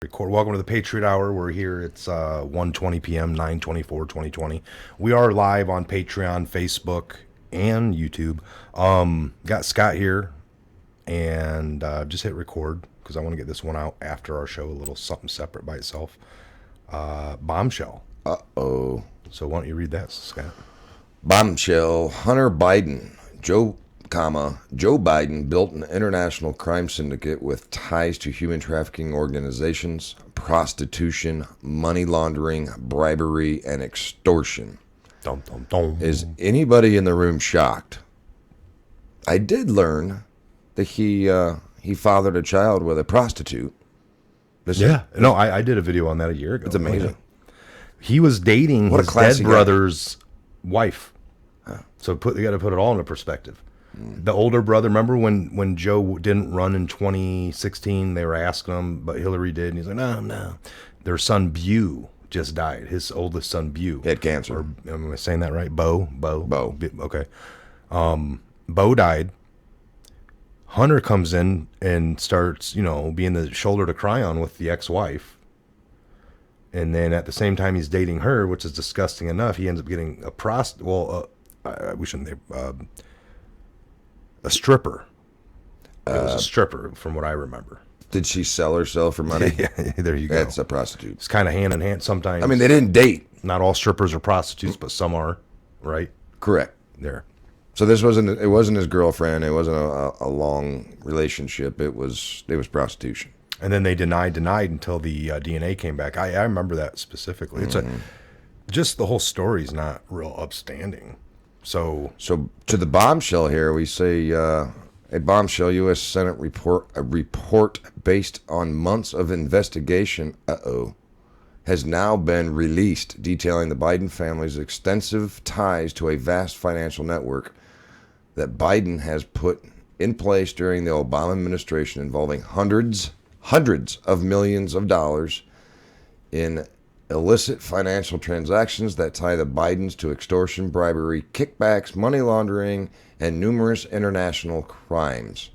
Record. Welcome to the Patriot Hour. We're here. It's 1:20 p.m. 9/24/2020. We are live on Patreon, Facebook, and YouTube. Got Scott here, and just hit record because I want to get this one out after our show. A little something separate by itself. Bombshell. Uh-oh. So why don't you read that, Scott? Bombshell. Hunter Biden. Joe Biden built an international crime syndicate with ties to human trafficking organizations, prostitution, money laundering, bribery, and extortion. Dum, dum, dum. Is anybody in the room shocked? I did learn that he fathered a child with a prostitute. I did a video on that a year ago. It's amazing. He was dating his dead brother's wife. So you got to put it all into perspective. The older brother, remember when Joe didn't run in 2016? They were asking him, but Hillary did, and he's like, no. Their son Bew just died. His oldest son Bew. He had cancer. Am I saying that right? Bo. Okay. Bo died. Hunter comes in and starts, being the shoulder to cry on with the ex-wife. And then at the same time he's dating her, which is disgusting enough, he ends up getting a prostitute. Well, we shouldn't say a stripper. It was a stripper, from what I remember. Did she sell herself for money? Yeah, there you go. That's a prostitute. It's kind of hand in hand sometimes. I mean, they didn't date. Not all strippers are prostitutes, but some are, right? Correct. There. So it wasn't his girlfriend. It wasn't a long relationship. It was prostitution. And then they denied until the DNA came back. I remember that specifically. It's just the whole story's not real upstanding. So to the bombshell here, we say a bombshell U.S. Senate report based on months of investigation, has now been released, detailing the Biden family's extensive ties to a vast financial network that Biden has put in place during the Obama administration, involving hundreds of millions of dollars in illicit financial transactions that tie the Bidens to extortion, bribery, kickbacks, money laundering, and numerous international crimes.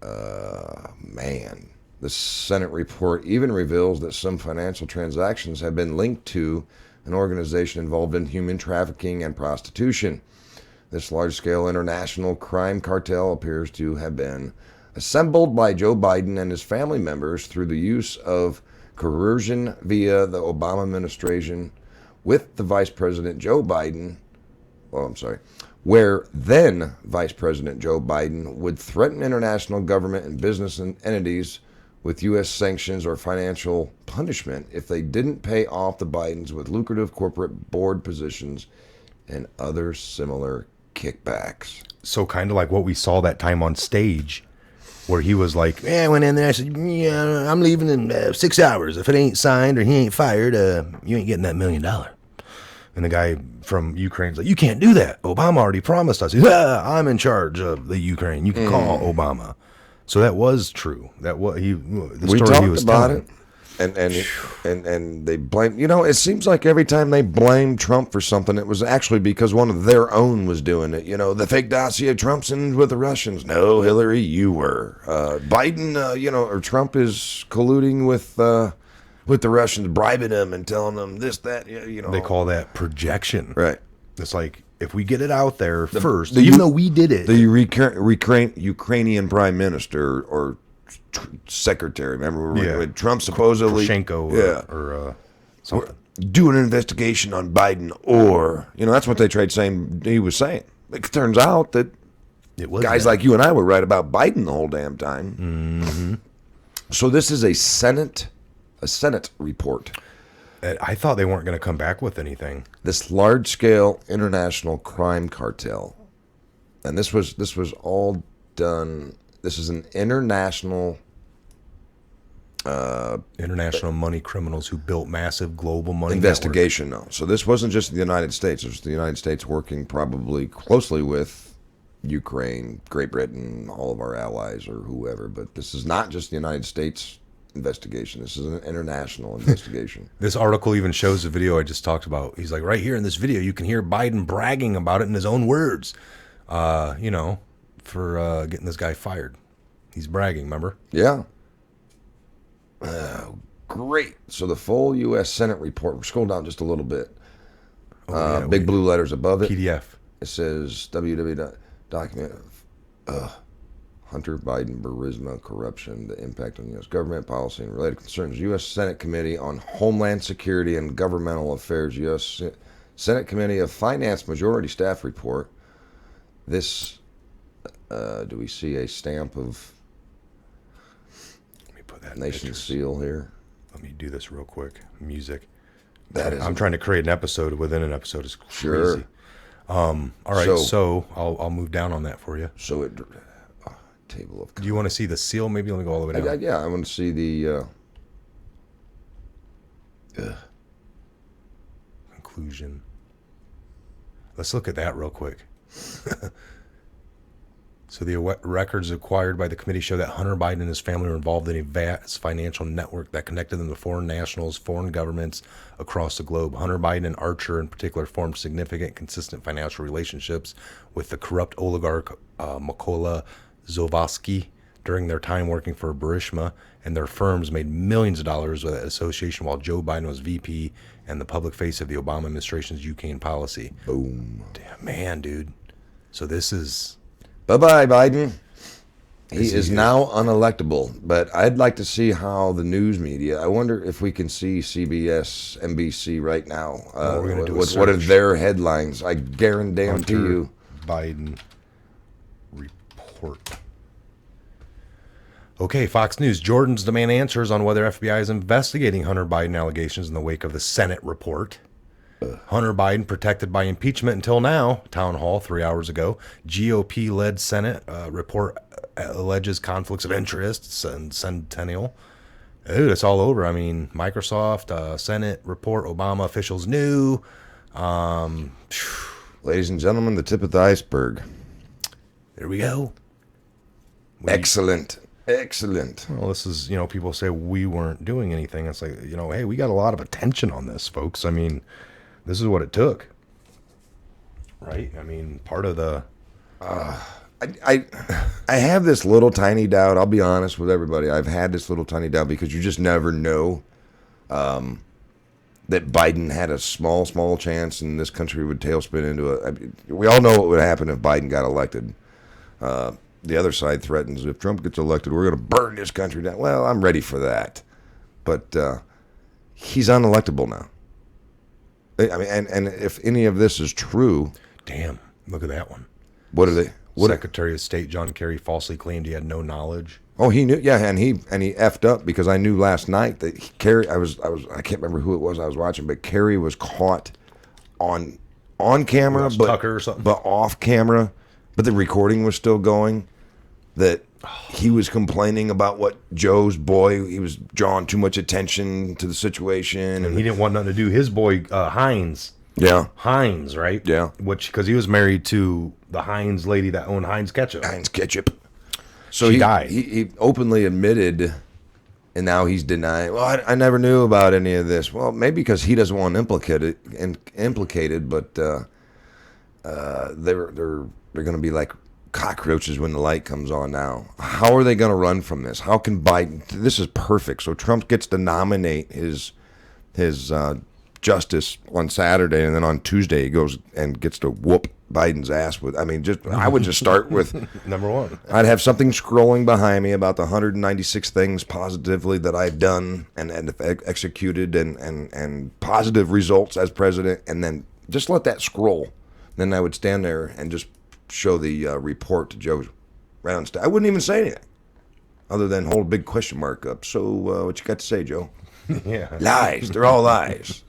Man. The Senate report even reveals that some financial transactions have been linked to an organization involved in human trafficking and prostitution. This large-scale international crime cartel appears to have been assembled by Joe Biden and his family members through the use of coercion via the Obama administration, with the Vice President Joe Biden, where then Vice President Joe Biden would threaten international government and business entities with U.S. sanctions or financial punishment if they didn't pay off the Bidens with lucrative corporate board positions and other similar kickbacks. So kind of like what we saw that time on stage, where he was like, I went in there, I said, yeah, I'm leaving in 6 hours. If it ain't signed or he ain't fired, you ain't getting that $1 million. And the guy from Ukraine's like, you can't do that. Obama already promised us. He's, I'm in charge of the Ukraine. You can call Obama. So that was true. That was the story he was telling. And they blame, it seems like every time they blame Trump for something, it was actually because one of their own was doing it. The fake dossier, Trump's in with the Russians. No, Hillary, you were. Biden, or Trump is colluding with the Russians, bribing them and telling them this, that, They call that projection. Right. It's like, if we get it out there first, even though we did it. The Ukrainian prime minister or secretary, remember when Trump supposedly Poroshenko or something. Do an investigation on Biden, or that's what they tried saying he was saying. It turns out that it was guys like you and I were right about Biden the whole damn time. Mm-hmm. So this is a Senate report. I thought they weren't going to come back with anything. This large-scale international crime cartel, and this was all done. This is an international money criminals who built massive global money investigation. network. No, so this wasn't just the United States. It was the United States working probably closely with Ukraine, Great Britain, all of our allies or whoever. But this is not just the United States investigation. This is an international investigation. This article even shows the video I just talked about. He's like, right here in this video, you can hear Biden bragging about it in his own words, for getting this guy fired. He's bragging, remember? Yeah. Great. So the full U.S. Senate report. Scroll down just a little bit. Oh, yeah, Big blue letters above it. PDF. It says www.document. Hunter Biden, Burisma, corruption, the impact on U.S. government policy and related concerns. U.S. Senate Committee on Homeland Security and Governmental Affairs. U.S. Senate Committee of Finance Majority Staff Report. This, do we see a stamp of Let me put that nation pictures. seal here? Let me do this real quick. Music. That is I'm trying to create an episode within an episode. Is crazy. Sure. All right, so I'll move down on that for you. So it table of. Do you want to see the seal? Maybe let me go all the way down. Yeah, I want to see the. Conclusion. Let's look at that real quick. So the records acquired by the committee show that Hunter Biden and his family were involved in a vast financial network that connected them to foreign nationals, foreign governments across the globe. Hunter Biden and Archer in particular formed significant, consistent financial relationships with the corrupt oligarch Mykola Zlochevsky during their time working for Burisma, and their firms made millions of dollars with that association while Joe Biden was VP and the public face of the Obama administration's Ukraine policy. Boom. Damn, man, dude. So this is... Bye-bye, Biden. He is now unelectable, but I'd like to see how the news media, I wonder if we can see CBS, NBC right now. We're gonna do a what are search. their headlines? I guarantee you. Biden report. Okay, Fox News. Jordans demand answers on whether FBI is investigating Hunter Biden allegations in the wake of the Senate report. Hunter Biden protected by impeachment until now. Town Hall 3 hours ago. GOP-led Senate report alleges conflicts of interests and Centennial. Dude, it's all over. I mean, Microsoft, Senate report, Obama officials knew. Ladies and gentlemen, the tip of the iceberg. There we go. Excellent. Excellent. Well, this is, people say we weren't doing anything. It's like, hey, we got a lot of attention on this, folks. I mean, this is what it took. Right? I mean, part of the... I have this little tiny doubt. I'll be honest with everybody. I've had this little tiny doubt because you just never know that Biden had a small chance and this country would tailspin into a... we all know what would happen if Biden got elected. The other side threatens, if Trump gets elected, we're going to burn this country down. Well, I'm ready for that. But he's unelectable now. I mean, and if any of this is true... Damn, look at that one. What are they... Secretary of State John Kerry falsely claimed he had no knowledge. Oh, he knew, yeah, and he effed up because I knew last night that Kerry. I can't remember who it was I was watching, but Kerry was caught on camera, but Tucker or something, but off camera, but the recording was still going. That he was complaining about what Joe's boy. He was drawing too much attention to the situation, and he didn't want nothing to do. His boy Heinz. Yeah, Heinz, right? Yeah, because he was married to the Heinz lady that owned Heinz Ketchup. Heinz Ketchup. So he died. He openly admitted, and now he's denying. Well, I never knew about any of this. Well, maybe because he doesn't want implicated, but they're going to be like cockroaches when the light comes on now. How are they going to run from this? How can Biden? This is perfect. So Trump gets to nominate his justice on Saturday, and then on Tuesday he goes and gets to whoop Biden's ass with. I mean, I would just start with number one. I'd have something scrolling behind me about the 196 things positively that I've done and executed and positive results as president, and then just let that scroll. Then I would stand there and just show the report to Joe Roundstad. I wouldn't even say anything other than hold a big question mark up. So what you got to say, Joe? Yeah. Lies. They're all lies.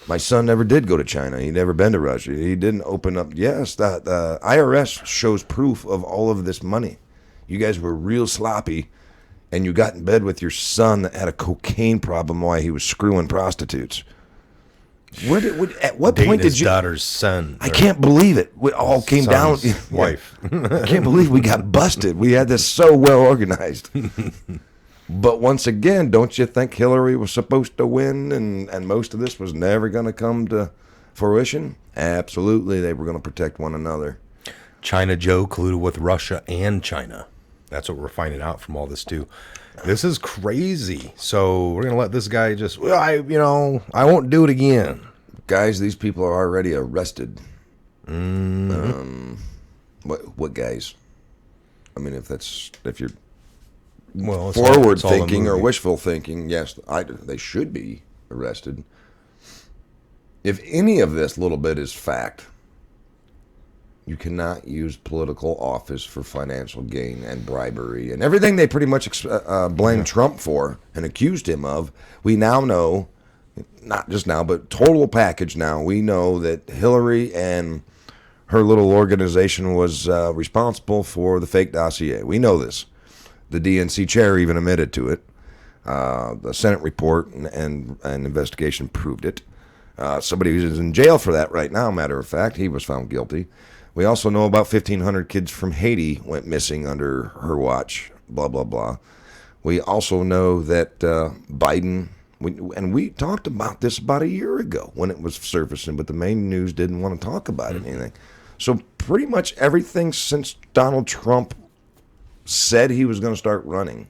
My son never did go to China. He'd never been to Russia. He didn't open up. Yes, the IRS shows proof of all of this money. You guys were real sloppy, and you got in bed with your son that had a cocaine problem while he was screwing prostitutes. At what point did you? Daughter's son. I can't believe it. We all came down. Wife. I can't believe we got busted. We had this so well organized. But once again, don't you think Hillary was supposed to win and most of this was never going to come to fruition? Absolutely. They were going to protect one another. China Joe colluded with Russia and China. That's what we're finding out from all this, too. This is crazy. So we're gonna let this guy just. Well, I won't do it again. Guys, these people are already arrested. Mm-hmm. What guys? I mean, if you're Well, forward it's all a thinking or movie. wishful thinking, yes, they should be arrested. If any of this little bit is fact, you cannot use political office for financial gain and bribery and everything they pretty much blamed Trump for and accused him of. We now know, not just now, but total package now, we know that Hillary and her little organization was responsible for the fake dossier. We know this. The DNC chair even admitted to it. The Senate report and investigation proved it. Somebody who's in jail for that right now, matter of fact, he was found guilty. We also know about 1,500 kids from Haiti went missing under her watch, blah, blah, blah. We also know that Biden, we talked about this about a year ago when it was surfacing, but the main news didn't want to talk about anything. So pretty much everything since Donald Trump said he was going to start running,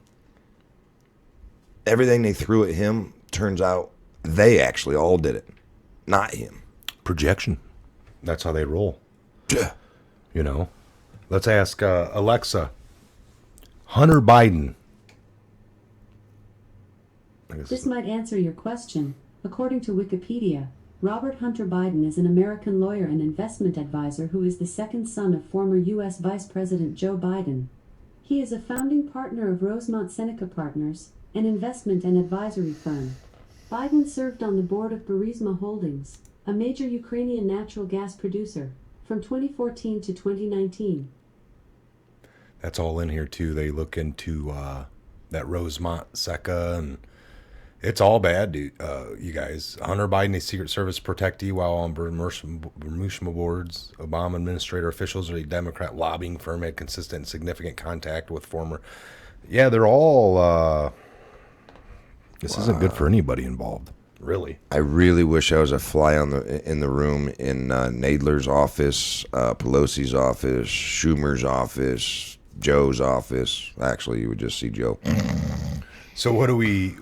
everything they threw at him, turns out they actually all did it, not him. Projection. That's how they roll. Yeah. Let's ask Alexa. Hunter Biden. This might answer your question. According to Wikipedia, Robert Hunter Biden is an American lawyer and investment advisor who is the second son of former U.S. Vice President Joe Biden. He is a founding partner of Rosemont Seneca Partners, an investment and advisory firm. Biden served on the board of Burisma Holdings, a major Ukrainian natural gas producer, from 2014 to 2019. That's all in here too. They look into that Rosemont Seca, and it's all bad, dude. You guys, Hunter Biden, a Secret Service protectee while on Burisma boards. Obama administrator officials or a Democrat lobbying firm had consistent and significant contact with former. Yeah, they're all. This isn't good for anybody involved. Really. I really wish I was a fly in the room in Nadler's office, Pelosi's office, Schumer's office, Joe's office. Actually, you would just see Joe. So what do we,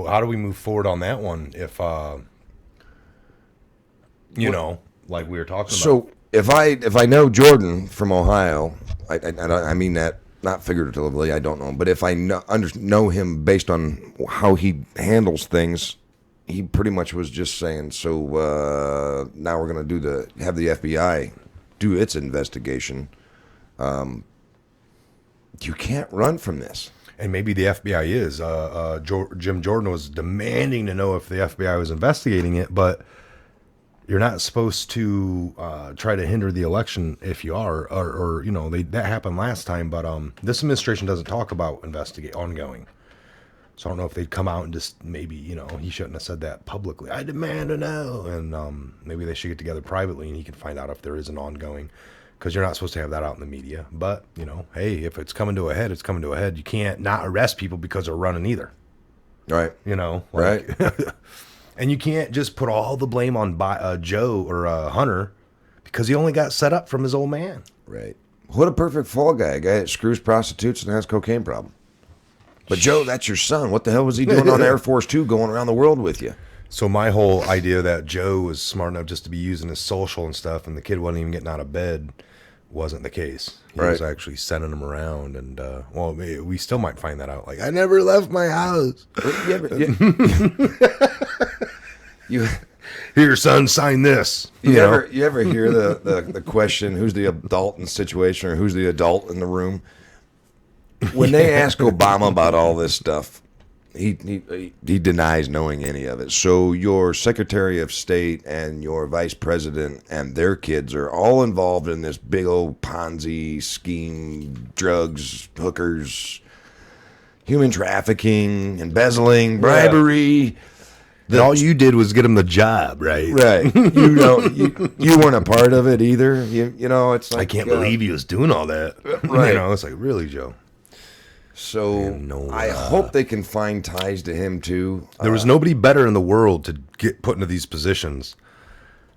how do we move forward on that one? If, like we were talking about. So if I know Jordan from Ohio, I mean that not figuratively, I don't know, but if I know him based on how he handles things, he pretty much was just saying, so now we're going to have the FBI do its investigation. You can't run from this. And maybe the FBI is. Jim Jordan was demanding to know if the FBI was investigating it, but you're not supposed to try to hinder the election if you are, or that happened last time. But this administration doesn't talk about ongoing. So I don't know if they'd come out and just maybe, he shouldn't have said that publicly. I demand to know. And maybe they should get together privately and he can find out if there is an ongoing. Because you're not supposed to have that out in the media. But, hey, if it's coming to a head, it's coming to a head. You can't not arrest people because they're running either. Right. Right. And you can't just put all the blame on Joe or Hunter because he only got set up from his old man. Right. What a perfect fall guy. A guy that screws prostitutes and has a cocaine problem. But Joe, that's your son. What the hell was he doing on Air Force Two going around the world with you? So my whole idea that Joe was smart enough just to be using his social and stuff and the kid wasn't even getting out of bed wasn't the case. He was actually sending him around, and we still might find that out. Like, I never left my house. Here, son, sign this. You ever hear the question, who's the adult in the situation or who's the adult in the room? When they ask Obama about all this stuff, he denies knowing any of it. So your Secretary of State and your Vice President and their kids are all involved in this big old Ponzi scheme, drugs, hookers, human trafficking, embezzling, bribery. And all you did was get him the job, right? Right. You weren't a part of it either. It's like, I can't believe he was doing all that. Right. It's like, really, Joe? So I hope they can find ties to him too. There was nobody better in the world to get put into these positions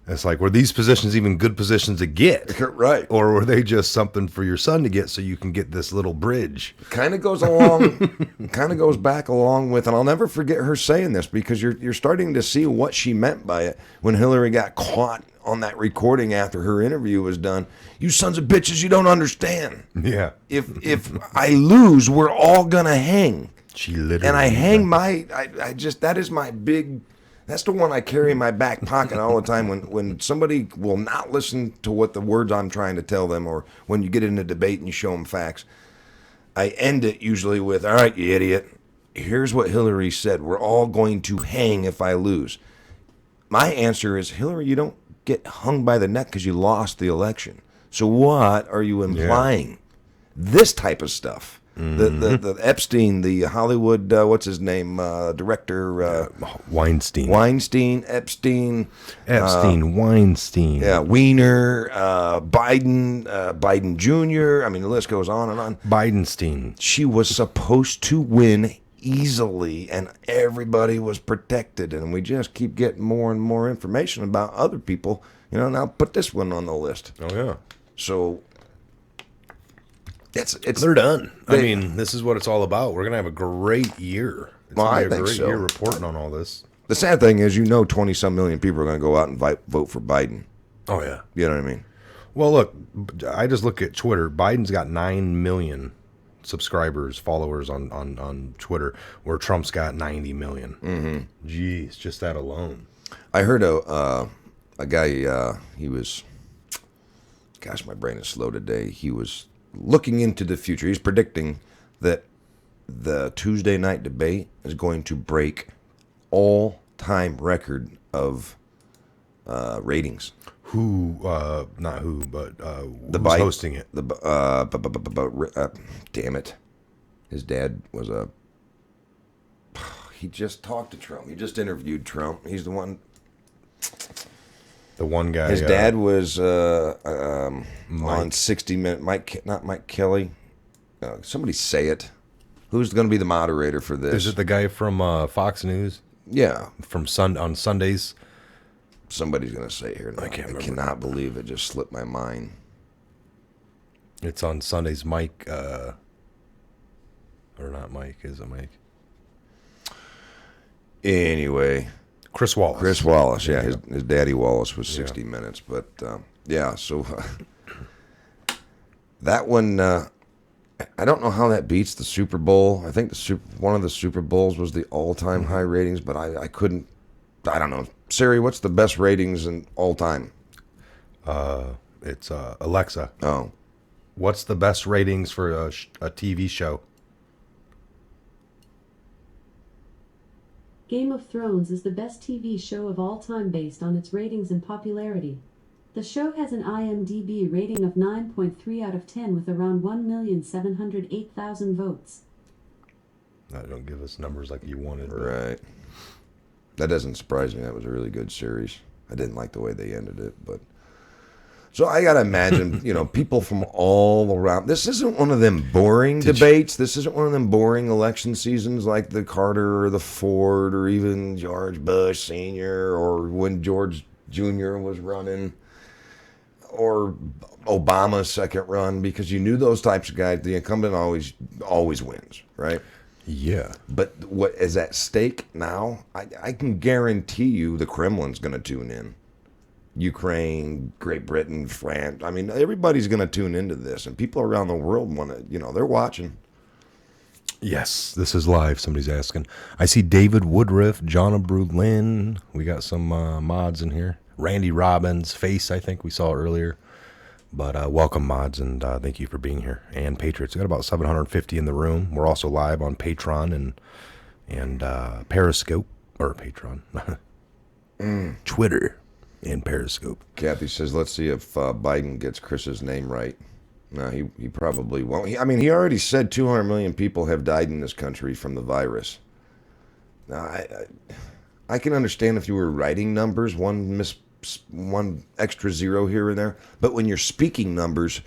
It's like, were these positions even good positions to get? Right. Or were they just something for your son to get so you can get this little bridge? Kind of goes along, kind of goes back along with, and I'll never forget her saying this because you're starting to see what she meant by it when Hillary got caught on that recording after her interview was done. You sons of bitches, you don't understand. Yeah. If I lose, we're all gonna hang. She literally. And I hang my, I just, that is my big. That's the one I carry in my back pocket all the time when somebody will not listen to what the words I'm trying to tell them, or when you get in a debate and you show them facts. I end it usually with, all right, you idiot, here's what Hillary said. We're all going to hang if I lose. My answer is, Hillary, you don't get hung by the neck because you lost the election. So what are you implying? Yeah. This type of stuff. The Epstein, the Hollywood, what's his name, director? Weinstein. Epstein. Weinstein. Yeah, Wiener, Biden Jr. I mean, the list goes on and on. Bidenstein. She was supposed to win easily, and everybody was protected. And we just keep getting more and more information about other people. You know, now put this one on the list. Oh, yeah. So... They're done. I mean, this is what it's all about. We're gonna have a great year. It's gonna be a great year reporting on all this. The sad thing is, 20-some million people are gonna go out and vote for Biden. Oh yeah, you know what I mean. Well, look, I just look at Twitter. Biden's got 9 million subscribers, followers on Twitter, where Trump's got 90 million. Mm-hmm. Jeez, just that alone. I heard a guy. He was, gosh, my brain is slow today. He was looking into the future. He's predicting that the Tuesday night debate is going to break all-time record of ratings. Not who, but who's hosting it? Damn it. His dad was he just talked to Trump. He just interviewed Trump. He's the one. The one guy. His dad was on 60 Minutes. Not Mike Kelly. Somebody say it. Who's going to be the moderator for this? Is it the guy from Fox News? Yeah. On Sundays? Somebody's going to say it here. No, I cannot believe it just slipped my mind. It's on Sundays. Mike, or not Mike, is it Mike? Anyway. Chris Wallace, yeah. His daddy Wallace was 60 Minutes. But, yeah, so that one, I don't know how that beats the Super Bowl. I think one of the Super Bowls was the all-time high ratings, but I couldn't, I don't know. Siri, what's the best ratings in all time? It's Alexa. Oh. What's the best ratings for a TV show? Game of Thrones is the best TV show of all time based on its ratings and popularity. The show has an IMDb rating of 9.3 out of 10 with around 1,708,000 votes. That don't give us numbers like you wanted. Right. That doesn't surprise me. That was a really good series. I didn't like the way they ended it, but... So I got to imagine, people from all around. This isn't one of them boring debates. This isn't one of them boring election seasons like the Carter or the Ford or even George Bush Sr. or when George Jr. was running or Obama's second run, because you knew those types of guys, the incumbent always wins, right? Yeah. But what is at stake now, I can guarantee you the Kremlin's going to tune in. Ukraine, Great Britain, France. I mean, everybody's going to tune into this, and people around the world want to, they're watching. Yes, this is live. Somebody's asking. I see David Woodruff, John Brulin. We got some mods in here. Randy Robbins, Face, I think we saw earlier. But welcome, mods, and thank you for being here. And Patriots. We got about 750 in the room. We're also live on Patreon and Periscope, or Patreon, Twitter. And Periscope. Kathy says, let's see if Biden gets Chris's name right. No, he probably won't. He already said 200 million people have died in this country from the virus. Now, I can understand if you were writing numbers, one extra zero here and there. But when you're speaking numbers,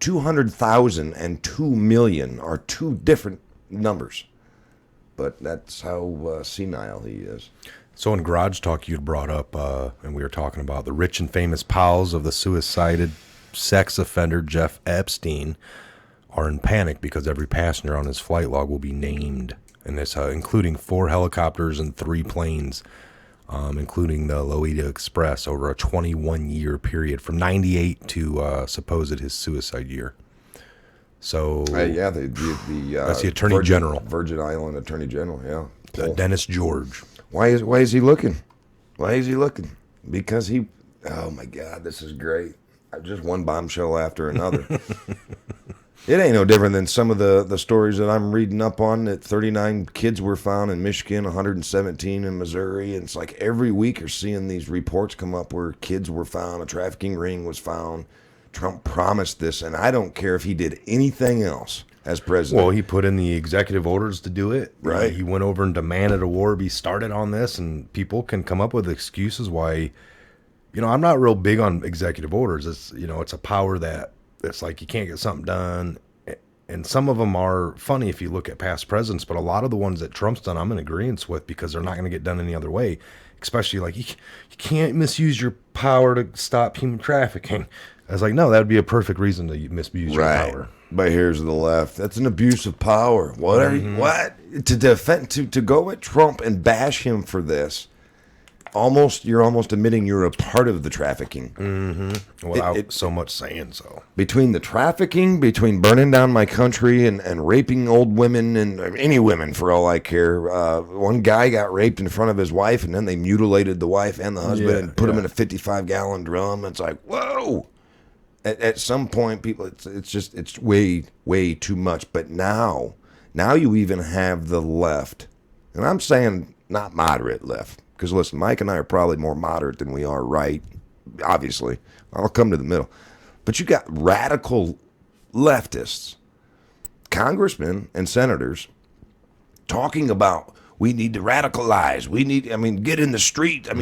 200,000 and 2 million are two different numbers. but that's how senile he is. So in Garage Talk, you'd brought up, and we were talking about the rich and famous pals of the suicided sex offender Jeff Epstein are in panic because every passenger on his flight log will be named, and this including 4 helicopters and 3 planes, including the Lolita Express over a 21-year period from '98 to supposed his suicide year. So Yeah, that's the Attorney General, Virgin Island Attorney General. Yeah, Dennis George. Why is he looking? Why is he looking? Because he. Oh my God, this is great. Just one bombshell after another. It ain't no different than some of the stories that I'm reading up on, that 39 kids were found in Michigan, 117 in Missouri. And it's like every week you're seeing these reports come up where kids were found, a trafficking ring was found. Trump promised this, and I don't care if he did anything else as president. Well, he put in the executive orders to do it. Right. He went over and demanded a war be started on this, and people can come up with excuses why. I'm not real big on executive orders. It's it's a power that it's like you can't get something done, and some of them are funny if you look at past presidents, but a lot of the ones that Trump's done, I'm in agreement with because they're not going to get done any other way. Especially like you can't misuse your power to stop human trafficking. I was like, no, that would be a perfect reason to misuse your power. But here's the left. That's an abuse of power. What are you, what to defend to go at Trump and bash him for this? You're almost admitting you're a part of the trafficking. Without so much saying so. Between the trafficking, between burning down my country and raping old women and any women for all I care. One guy got raped in front of his wife, and then they mutilated the wife and the husband and put him in a 55-gallon drum. It's like, whoa. At some point, people, it's way too much. But now you even have the left, and I'm saying not moderate left. Because, listen, Mike and I are probably more moderate than we are right, obviously. I'll come to the middle. But you got radical leftists, congressmen and senators, talking about we need to radicalize. Get in the street. This